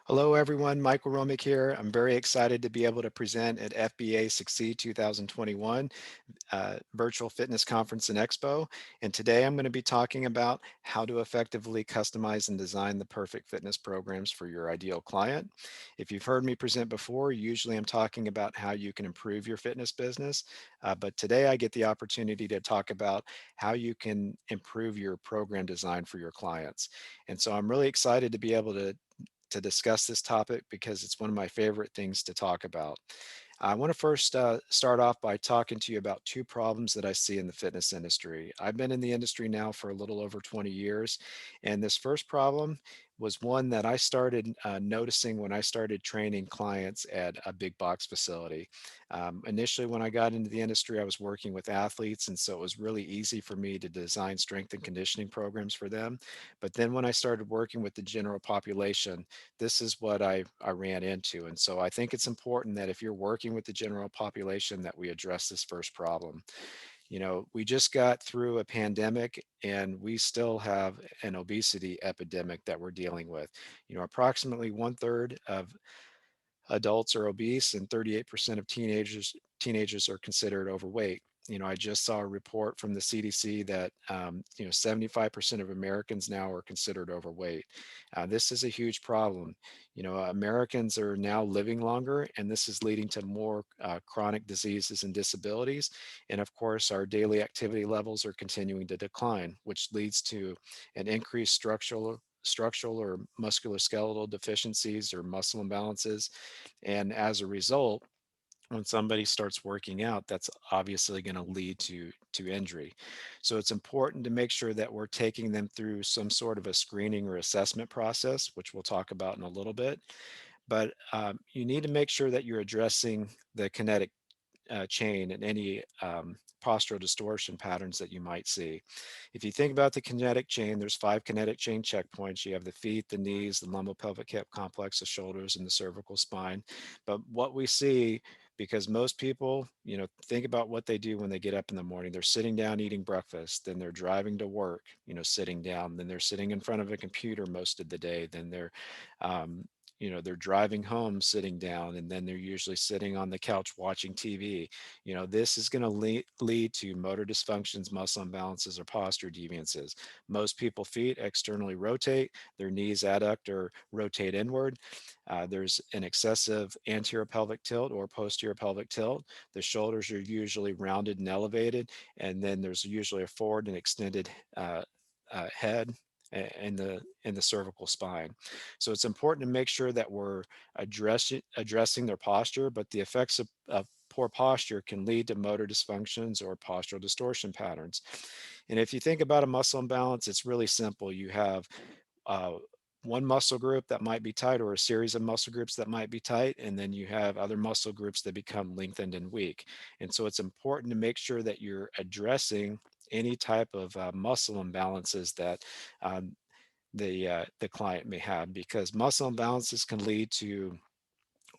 Hello, everyone. Michael Romick here. I'm very excited to be able to present at FBA Succeed 2021 Virtual Fitness Conference and Expo. And today I'm going to be talking about how to effectively customize and design the perfect fitness programs for your ideal client. If you've heard me present before, usually I'm talking about how you can improve your fitness business. But today I get the opportunity to talk about how you can improve your program design for your clients. And so I'm really excited to be able to discuss this topic because it's one of my favorite things to talk about. I want to first start off by talking to you about two problems that I see in the fitness industry. I've been in the industry now for a little over 20 years, and this first problem was one that I started noticing when I started training clients at a big box facility. Initially, when I got into the industry, I was working with athletes, and so it was really easy for me to design strength and conditioning programs for them. But then when I started working with the general population, this is what I ran into. And so I think it's important that if you're working with the general population that we address this first problem. We just got through a pandemic and we still have an obesity epidemic that we're dealing with. Approximately one third of adults are obese and 38% of teenagers are considered overweight. I just saw a report from the CDC that 75% of Americans now are considered overweight. This is a huge problem. Americans are now living longer, and this is leading to more chronic diseases and disabilities. And of course, our daily activity levels are continuing to decline, which leads to an increased structural or musculoskeletal deficiencies or muscle imbalances. And as a result, when somebody starts working out, that's obviously going to lead to injury. So it's important to make sure that we're taking them through some sort of a screening or assessment process, which we'll talk about in a little bit. But you need to make sure that you're addressing the kinetic chain and any postural distortion patterns that you might see. If you think about the kinetic chain, there's 5 kinetic chain checkpoints. You have the feet, the knees, the lumbo-pelvic hip complex, the shoulders, and the cervical spine. But what we see, because most people, think about what they do when they get up in the morning. They're sitting down eating breakfast, then they're driving to work, sitting down, then they're sitting in front of a computer most of the day, then um, they're driving home sitting down, and then they're usually sitting on the couch watching TV. This is going to lead to motor dysfunctions, muscle imbalances, or posture deviances. Most people feet externally rotate, their knees adduct or rotate inward. There's an excessive anterior pelvic tilt or posterior pelvic tilt. The shoulders are usually rounded and elevated, and then there's usually a forward and extended head in the cervical spine. So it's important to make sure that we're addressing their posture, but the effects of poor posture can lead to motor dysfunctions or postural distortion patterns. And if you think about a muscle imbalance, it's really simple. You have uh, one muscle group that might be tight or a series of muscle groups that might be tight, and then you have other muscle groups that become lengthened and weak. And so it's important to make sure that you're addressing any type of muscle imbalances that the client may have, because muscle imbalances can lead to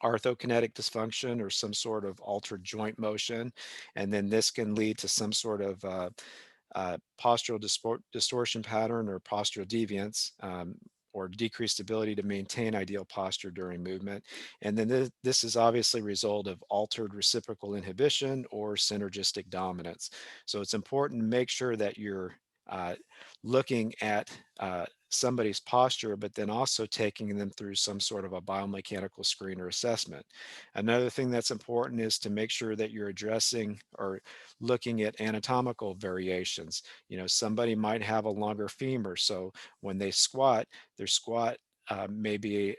arthrokinetic dysfunction or some sort of altered joint motion, and then this can lead to some sort of postural distortion pattern or postural deviance, or decreased ability to maintain ideal posture during movement. And then this is obviously a result of altered reciprocal inhibition or synergistic dominance. So it's important to make sure that you're uh, looking at somebody's posture, but then also taking them through some sort of a biomechanical screen or assessment. Another thing that's important is to make sure that you're addressing or looking at anatomical variations. Somebody might have a longer femur, so when they squat, their squat may be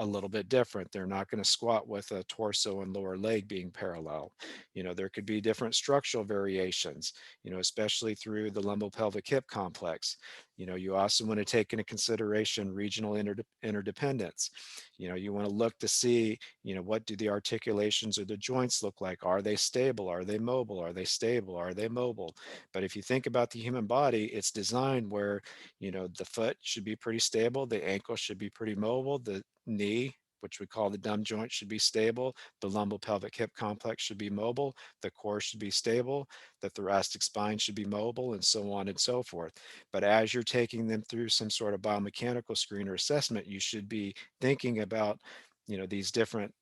a little bit different. They're not going to squat with a torso and lower leg being parallel. There could be different structural variations, especially through the lumbopelvic hip complex. You also want to take into consideration regional interdependence. You want to look to see, what do the articulations or the joints look like? Are they stable? Are they mobile? Are they stable? Are they mobile? But if you think about the human body, it's designed where, the foot should be pretty stable, the ankle should be pretty mobile, the knee which we call the dumb joint, should be stable. The lumbopelvic hip complex should be mobile. The core should be stable. The thoracic spine should be mobile, and so on and so forth. But as you're taking them through some sort of biomechanical screen or assessment, you should be thinking about, these different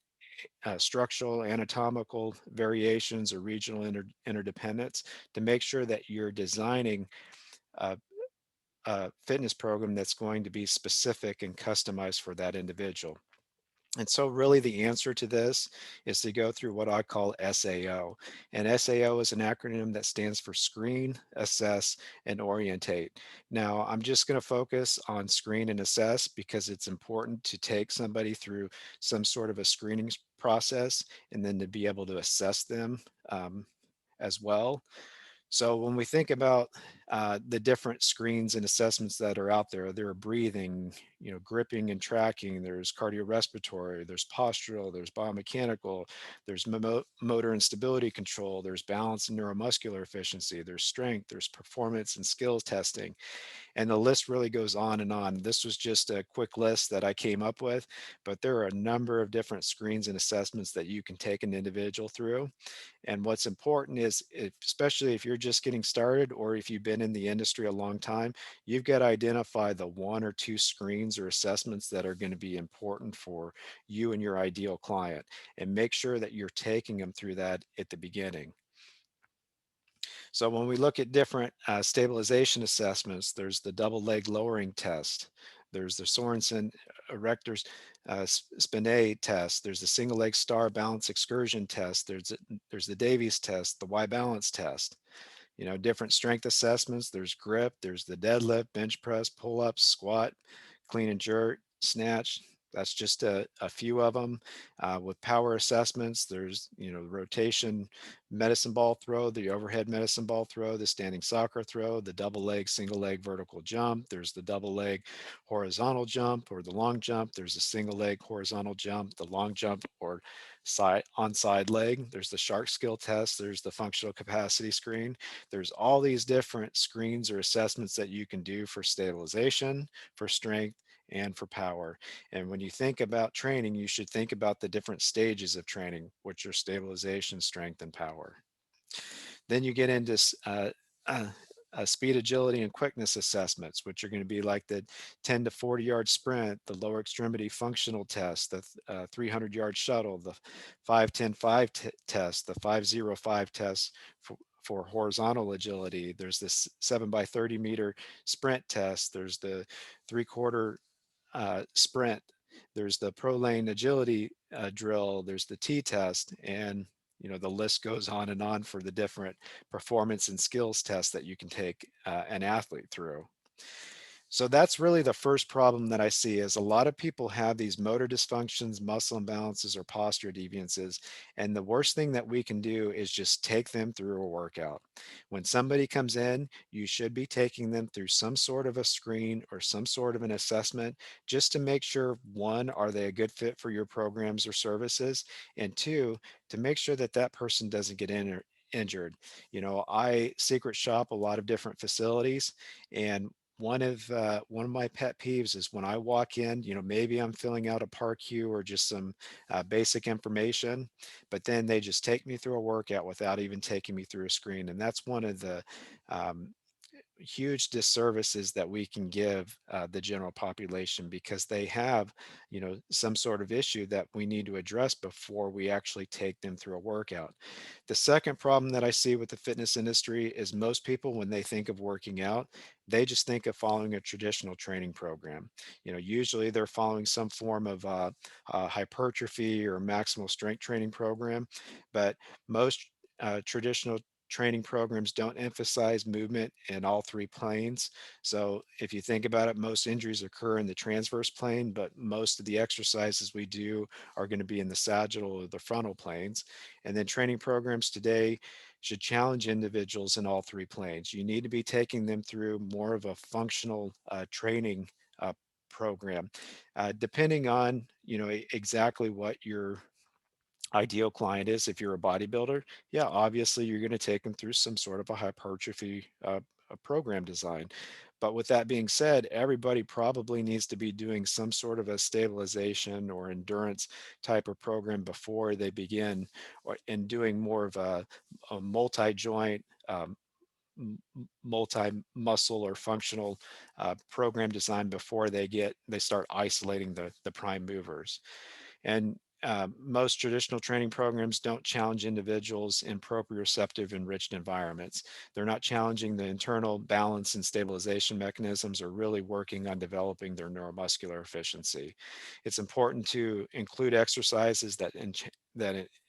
structural, anatomical variations or regional interdependence to make sure that you're designing a, a fitness program that's going to be specific and customized for that individual. And so, really, the answer to this is to go through what I call SAO. And SAO is an acronym that stands for Screen, Assess, and Orientate. Now, I'm just going to focus on screen and assess because it's important to take somebody through some sort of a screening process and then to be able to assess them as well. So when we think about the different screens and assessments that are out there are breathing, gripping and tracking. There's cardiorespiratory. There's postural. There's biomechanical. There's motor and stability control. There's balance and neuromuscular efficiency. There's strength. There's performance and skills testing. And the list really goes on and on. This was just a quick list that I came up with, but there are a number of different screens and assessments that you can take an individual through. And what's important is, especially if you're just getting started or if you've been in the industry a long time, you've got to identify the one or two screens or assessments that are going to be important for you and your ideal client, and make sure that you're taking them through that at the beginning. So when we look at different stabilization assessments, there's the double leg lowering test. There's the Sorensen erectors spinae test. There's the single leg star balance excursion test. There's the Davies test, the Y balance test. Different strength assessments. There's grip. There's the deadlift, bench press, pull ups, squat, clean and jerk, snatch. That's just a few of them. With power assessments, there's the rotation medicine ball throw, the overhead medicine ball throw, the standing soccer throw, the double leg, single leg vertical jump. There's the double leg horizontal jump or the long jump. There's the single leg horizontal jump, the long jump or side leg. There's the shark skill test. There's the functional capacity screen. There's all these different screens or assessments that you can do for stabilization, for strength, and for power. And when you think about training, you should think about the different stages of training, which are stabilization, strength, and power. Then you get into uh, speed, agility, and quickness assessments, which are going to be like the 10 to 40-yard sprint, the lower extremity functional test, the 300-yard shuttle, the 5-10-5 test, the 5-0-5 test for horizontal agility. There's this 7 by 30 meter sprint test. There's the 3/4 sprint. There's the pro lane agility drill. There's the T test, and the list goes on and on for the different performance and skills tests that you can take an athlete through. So that's really the first problem that I see is a lot of people have these motor dysfunctions, muscle imbalances, or posture deviances. And the worst thing that we can do is just take them through a workout. When somebody comes in, you should be taking them through some sort of a screen or some sort of an assessment just to make sure, one, are they a good fit for your programs or services? And two, to make sure that that person doesn't get injured. I secret shop a lot of different facilities, and one of my pet peeves is when I walk in, maybe I'm filling out a park queue or just some basic information, but then they just take me through a workout without even taking me through a screen. And that's one of the um, huge disservices that we can give the general population, because they have, some sort of issue that we need to address before we actually take them through a workout. The second problem that I see with the fitness industry is most people, when they think of working out, they just think of following a traditional training program. Usually they're following some form of hypertrophy or maximal strength training program, but most traditional training programs don't emphasize movement in all three planes. So if you think about it, most injuries occur in the transverse plane, but most of the exercises we do are going to be in the sagittal or the frontal planes. And then training programs today should challenge individuals in all three planes. You need to be taking them through more of a functional training program, depending on exactly what your ideal client is. If you're a bodybuilder, yeah, obviously you're going to take them through some sort of a hypertrophy a program design. But with that being said, everybody probably needs to be doing some sort of a stabilization or endurance type of program before they begin, or in doing more of a multi-joint, multi-muscle or functional program design before they start isolating the prime movers. And most traditional training programs don't challenge individuals in proprioceptive enriched environments. They're not challenging the internal balance and stabilization mechanisms, or really working on developing their neuromuscular efficiency. It's important to include exercises that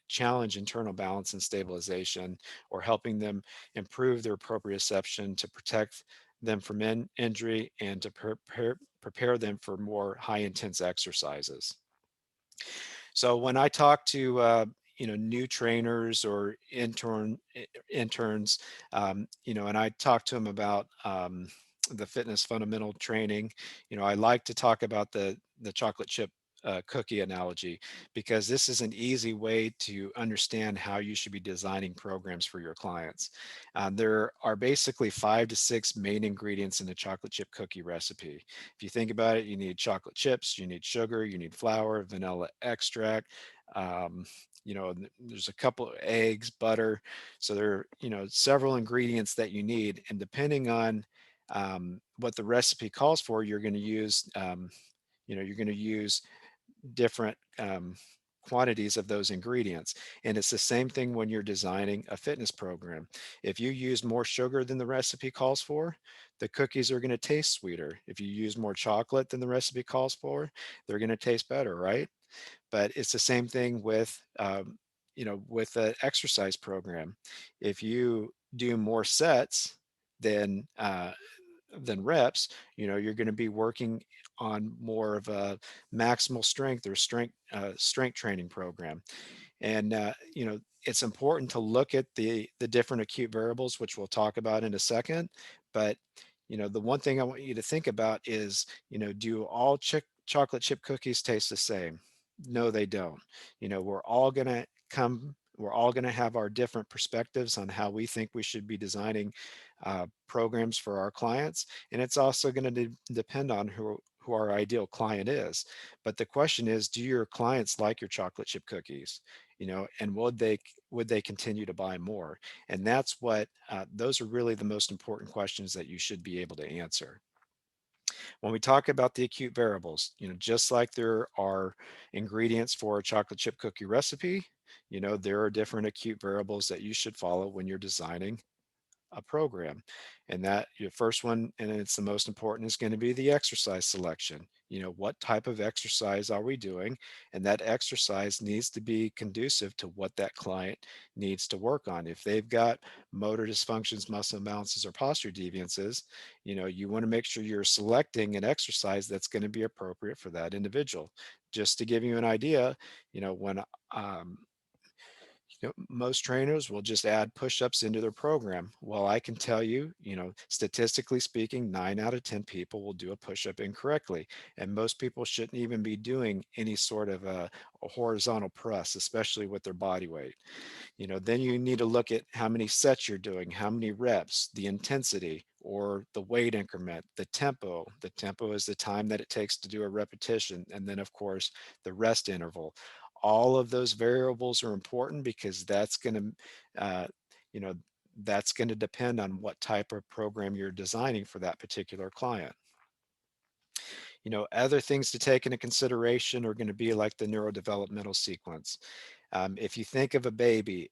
challenge internal balance and stabilization, or helping them improve their proprioception to protect them from injury and to prepare them for more high intense exercises. So when I talk to new trainers or interns, and I talk to them about the fitness fundamental training, I like to talk about the chocolate chip cookie analogy, because this is an easy way to understand how you should be designing programs for your clients. There are basically 5 to 6 main ingredients in the chocolate chip cookie recipe. If you think about it, you need chocolate chips, you need sugar, you need flour, vanilla extract. Um, there's a couple of eggs, butter. So there are, several ingredients that you need. And depending on what the recipe calls for, you're going to use different quantities of those ingredients. And it's the same thing when you're designing a fitness program. If you use more sugar than the recipe calls for, the cookies are going to taste sweeter. If you use more chocolate than the recipe calls for, they're going to taste better, right? But it's the same thing with an exercise program. If you do more sets than reps, you're going to be working on more of a maximal strength or strength training program. And it's important to look at the different acute variables, which we'll talk about in a second. But the one thing I want you to think about is, do all chocolate chip cookies taste the same? No, they don't. We're all going to have our different perspectives on how we think we should be designing programs for our clients. And it's also going to depend on who our ideal client is. But the question is, do your clients like your chocolate chip cookies? And would they continue to buy more? And that's what those are really the most important questions that you should be able to answer. When we talk about the acute variables, just like there are ingredients for a chocolate chip cookie recipe, there are different acute variables that you should follow when you're designing a program. And that your first one, and it's the most important, is going to be the exercise selection. What type of exercise are we doing? And that exercise needs to be conducive to what that client needs to work on. If they've got motor dysfunctions, muscle imbalances, or posture deviances, you want to make sure you're selecting an exercise that's going to be appropriate for that individual. Just to give you an idea, when most trainers will just add push-ups into their program. Well, I can tell you, statistically speaking, 9 out of 10 people will do a push-up incorrectly. And most people shouldn't even be doing any sort of a horizontal press, especially with their body weight. Then you need to look at how many sets you're doing, how many reps, the intensity or the weight increment, the tempo. The tempo is the time that it takes to do a repetition. And then, of course, the rest interval. All of those variables are important, because uh, you know, that's going to depend on what type of program you're designing for that particular client. Other things to take into consideration are going to be like the neurodevelopmental sequence. If you think of a baby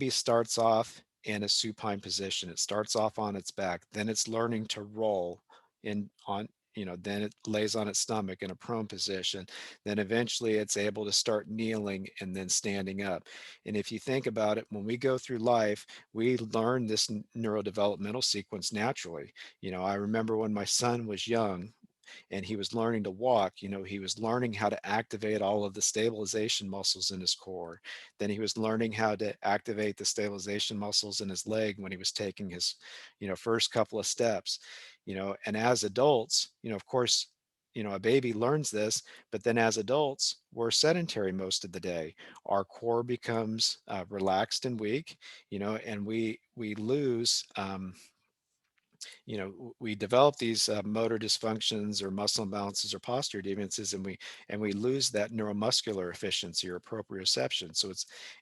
starts off in a supine position. It starts off on its back, then it's learning to roll in on, then it lays on its stomach in a prone position. Then eventually it's able to start kneeling and then standing up. And if you think about it, when we go through life, we learn this neurodevelopmental sequence naturally. I remember when my son was young, and he was learning to walk, he was learning how to activate all of the stabilization muscles in his core. Then he was learning how to activate the stabilization muscles in his leg when he was taking his, first couple of steps, and as adults, of course, a baby learns this, but then as adults, we're sedentary most of the day. Our core becomes relaxed and weak, and we lose We develop these motor dysfunctions or muscle imbalances or posture deviances, and we lose that neuromuscular efficiency or proprioception. So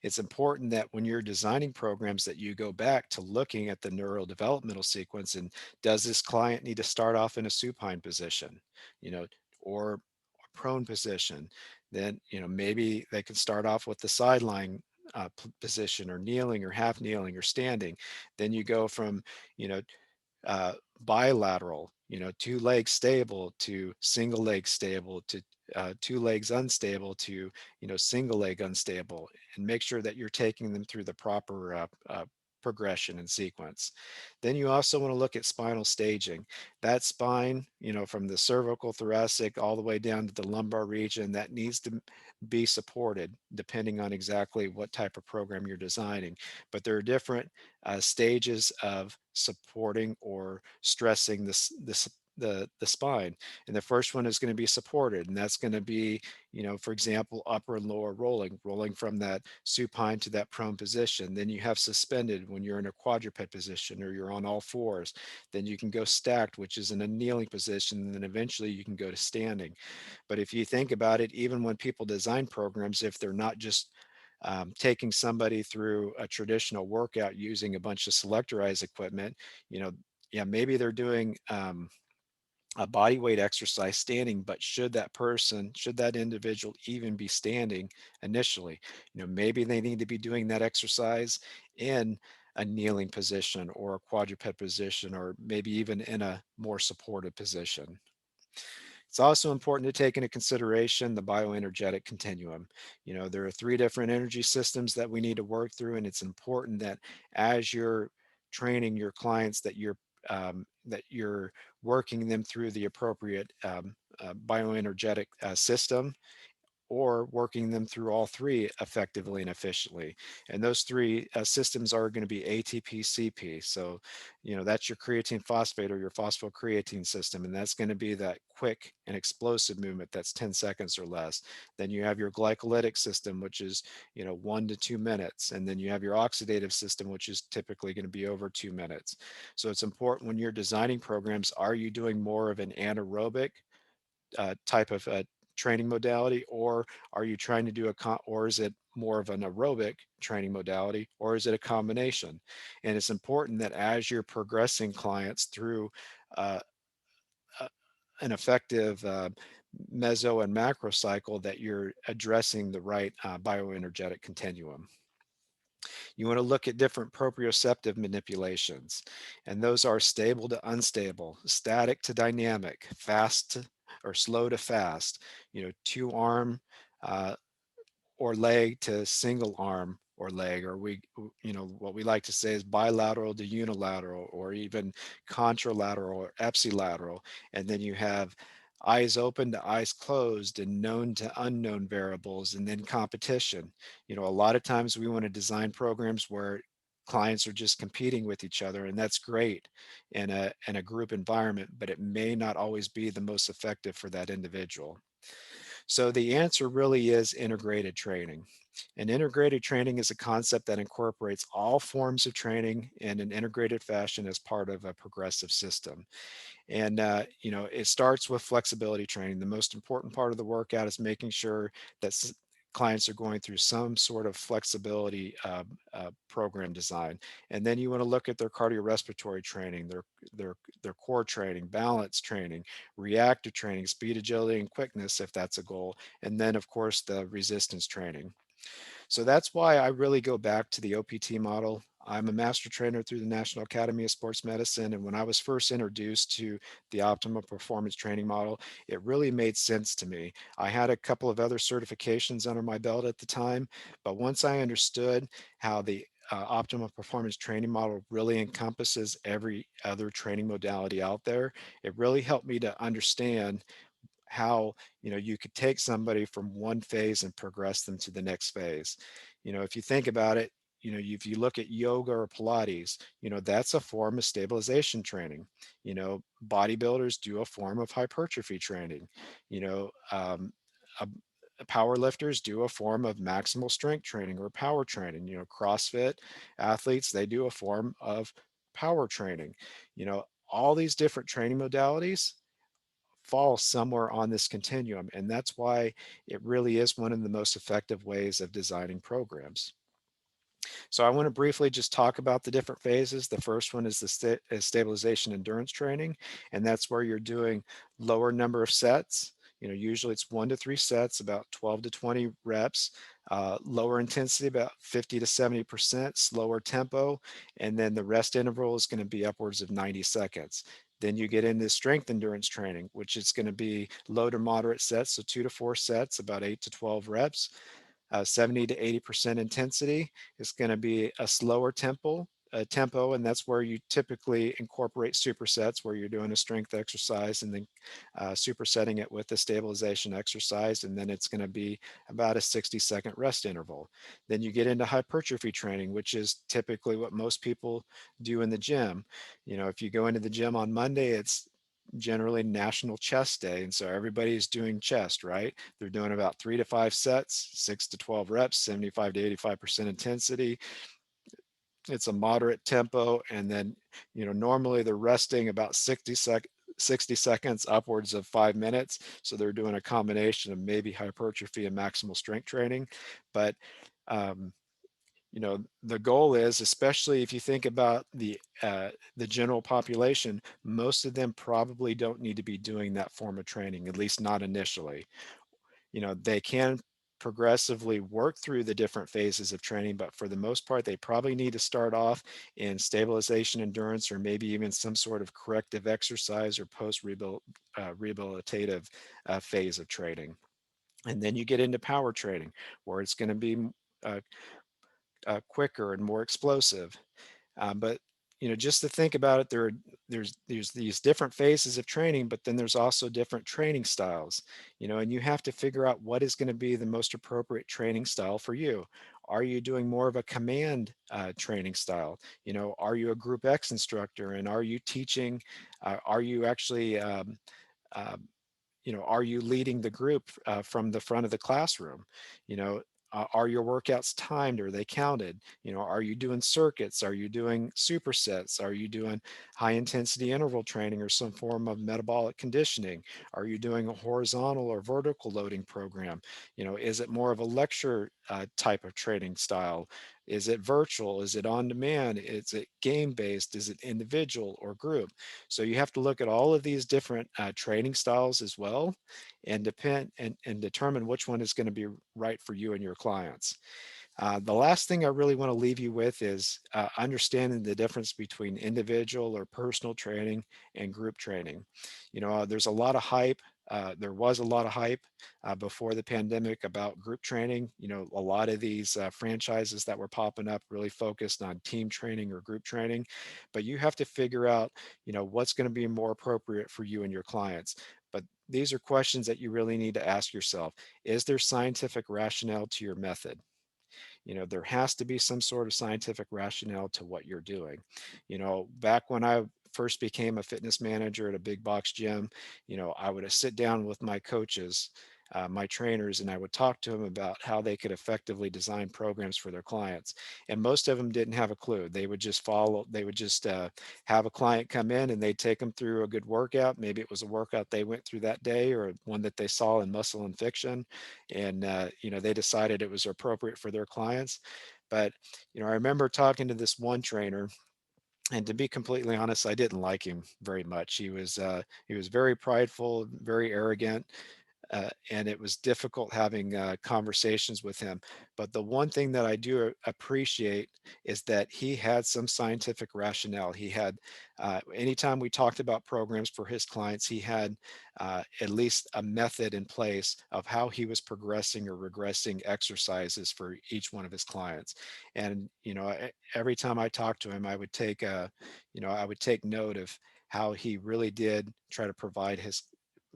it's important that when you're designing programs that you go back to looking at the neurodevelopmental sequence, and does this client need to start off in a supine position, you know, or prone position? Then maybe they can start off with the sideline position, or kneeling, or half kneeling, or standing. Then you go from you know uh, bilateral, two legs stable, to single leg stable, to two legs unstable, to single leg unstable, and make sure that you're taking them through the proper progression and sequence. Then you also want to look at spinal staging. That spine, from the cervical, thoracic, all the way down to the lumbar region, that needs to be supported depending on exactly what type of program you're designing. But there are different stages of supporting or stressing the spine. And the first one is going to be supported, and that's going to be, for example, upper and lower rolling from that supine to that prone position. Then you have suspended when you're in a quadruped position or you're on all fours. Then you can go stacked, which is in a kneeling position, and then eventually you can go to standing. But if you think about it, even when people design programs, if they're not just taking somebody through a traditional workout using a bunch of selectorized equipment, you know, yeah, maybe they're doing a body weight exercise standing, but should that individual even be standing initially? Maybe they need to be doing that exercise in a kneeling position or a quadruped position, or maybe even in a more supported position. It's also important to take into consideration the bioenergetic continuum. There are three different energy systems that we need to work through, and it's important that as you're training your clients, that you're working them through the appropriate bioenergetic system, or working them through all three effectively and efficiently. And those three systems are going to be ATP, CP. So, that's your creatine phosphate or your phosphocreatine system. And that's going to be that quick and explosive movement that's 10 seconds or less. Then you have your glycolytic system, which is, 1 to 2 minutes. And then you have your oxidative system, which is typically going to be over 2 minutes. So it's important when you're designing programs, are you doing more of an anaerobic type of training modality, or are you trying to do or is it more of an aerobic training modality, or is it a combination? And it's important that as you're progressing clients through uh, uh, an effective meso and macro cycle, that you're addressing the right bioenergetic continuum. You want to look at different proprioceptive manipulations, and those are stable to unstable, static to dynamic, or slow to fast, two arm uh, or leg to single arm or leg, or what we like to say is bilateral to unilateral, or even contralateral or ipsilateral. And then you have eyes open to eyes closed, and known to unknown variables, and then competition. A lot of times we want to design programs where clients are just competing with each other, and that's great in a group environment, but it may not always be the most effective for that individual. So the answer really is integrated training. And integrated training is a concept that incorporates all forms of training in an integrated fashion as part of a progressive system. And it starts with flexibility training. The most important part of the workout is making sure that clients are going through some sort of flexibility program design. And then you want to look at their cardiorespiratory training, their core training, balance training, reactive training, speed, agility, and quickness, if that's a goal. And then, of course, the resistance training. So that's why I really go back to the OPT model. I'm a master trainer through the National Academy of Sports Medicine. And when I was first introduced to the optimal performance training model, it really made sense to me. I had a couple of other certifications under my belt at the time, but once I understood how the optimal performance training model really encompasses every other training modality out there, it really helped me to understand how you could take somebody from one phase and progress them to the next phase. If you think about it, if you look at yoga or Pilates, that's a form of stabilization training. Bodybuilders do a form of hypertrophy training. you know um, uh, Power lifters do a form of maximal strength training or power training. CrossFit athletes, they do a form of power training. you know all these different training modalities fall somewhere on this continuum, and that's why it really is one of the most effective ways of designing programs. So I want to briefly just talk about the different phases. The first one is is stabilization endurance training, and that's where you're doing lower number of sets. Usually it's 1 to 3 sets, about 12 to 20 reps, lower intensity, about 50 to 70%, slower tempo, and then the rest interval is going to be upwards of 90 seconds. Then you get into strength endurance training, which is going to be low to moderate sets, so 2 to 4 sets, about 8 to 12 reps, 70 to 80% intensity. Is going to be a slower tempo, and that's where you typically incorporate supersets, where you're doing a strength exercise and then supersetting it with a stabilization exercise, and then it's going to be about a 60-second rest interval. Then you get into hypertrophy training, which is typically what most people do in the gym. If you go into the gym on Monday, it's generally National Chest Day, and so everybody's doing chest, right? They're doing about 3 to 5 sets, 6 to 12 reps, 75 to 85% intensity. It's a moderate tempo, and then normally they're resting about 60 seconds, upwards of 5 minutes. So they're doing a combination of maybe hypertrophy and maximal strength training. But um, the goal is, especially if you think about the general population, most of them probably don't need to be doing that form of training, at least not initially. They can progressively work through the different phases of training, but for the most part, they probably need to start off in stabilization endurance, or maybe even some sort of corrective exercise or rehabilitative phase of training. And then you get into power training, where it's going to be uh, quicker and more explosive. But just to think about it, there's these different phases of training, but then there's also different training styles. And you have to figure out what is going to be the most appropriate training style for you. Are you doing more of a command training style? Are you a Group X instructor, and are you teaching? Are you actually uh, are you leading the group from the front of the classroom? You know, are your workouts timed? Are they counted? Are you doing circuits? Are you doing supersets? Are you doing high intensity interval training or some form of metabolic conditioning? Are you doing a horizontal or vertical loading program? Is it more of a lecture type of training style? Is it virtual? Is it on demand? Is it game based? Is it individual or group? So you have to look at all of these different training styles as well, and and determine which one is going to be right for you and your clients. The last thing I really want to leave you with is understanding the difference between individual or personal training and group training. There's a lot of hype. There was a lot of hype before the pandemic about group training. A lot of these franchises that were popping up really focused on team training or group training, but you have to figure out, what's going to be more appropriate for you and your clients. But these are questions that you really need to ask yourself. Is there scientific rationale to your method? There has to be some sort of scientific rationale to what you're doing. Back when I first became a fitness manager at a big box gym, I would sit down with my coaches, my trainers, and I would talk to them about how they could effectively design programs for their clients. And most of them didn't have a clue. They would just have a client come in, and they'd take them through a good workout. Maybe it was a workout they went through that day, or one that they saw in Muscle and Fiction, and they decided it was appropriate for their clients. But I remember talking to this one trainer, and to be completely honest, I didn't like him very much. He was very prideful, very arrogant, and it was difficult having conversations with him. But the one thing that I do appreciate is that he had some scientific rationale. Anytime we talked about programs for his clients, he had at least a method in place of how he was progressing or regressing exercises for each one of his clients. And, every time I talked to him, I would take note of how he really did try to provide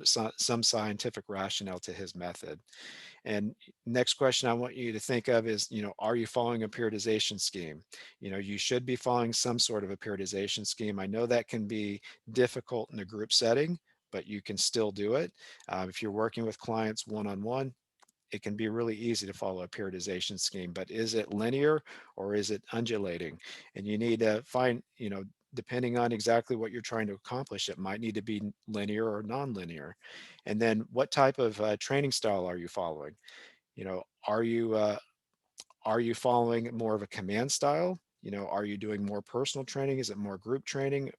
some scientific rationale to his method. And next question I want you to think of is, are you following a periodization scheme? You should be following some sort of a periodization scheme. I know that can be difficult in a group setting, but you can still do it. If you're working with clients one-on-one, it can be really easy to follow a periodization scheme, but is it linear or is it undulating? And you need to find, depending on exactly what you're trying to accomplish, it might need to be linear or nonlinear. And then what type of training style are you following? You know, are you following more of a command style? Are you doing more personal training? Is it more group training?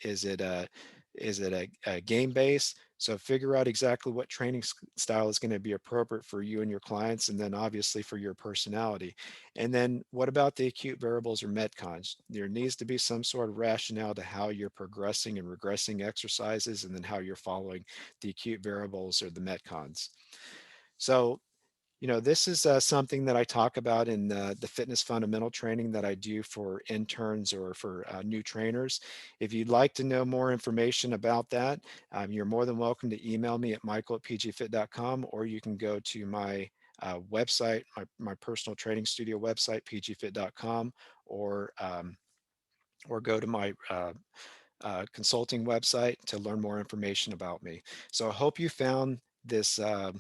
Is it a game base? So figure out exactly what training style is going to be appropriate for you and your clients, and then obviously for your personality. And then what about the acute variables or metcons? There needs to be some sort of rationale to how you're progressing and regressing exercises, and then how you're following the acute variables or the metcons. So this is something that I talk about in the fitness fundamental training that I do for interns or for new trainers. If you'd like to know more information about that, you're more than welcome to email me at michael@pgfit.com, or you can go to my website, my personal training studio website, pgfit.com, or go to my consulting website to learn more information about me. So I hope you found uh,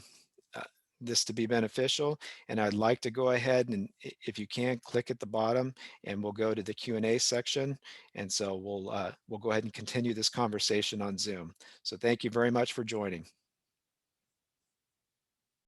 this to be beneficial, and I'd like to go ahead and, if you can, click at the bottom, and we'll go to the Q&A section. And so we'll go ahead and continue this conversation on Zoom. So thank you very much for joining.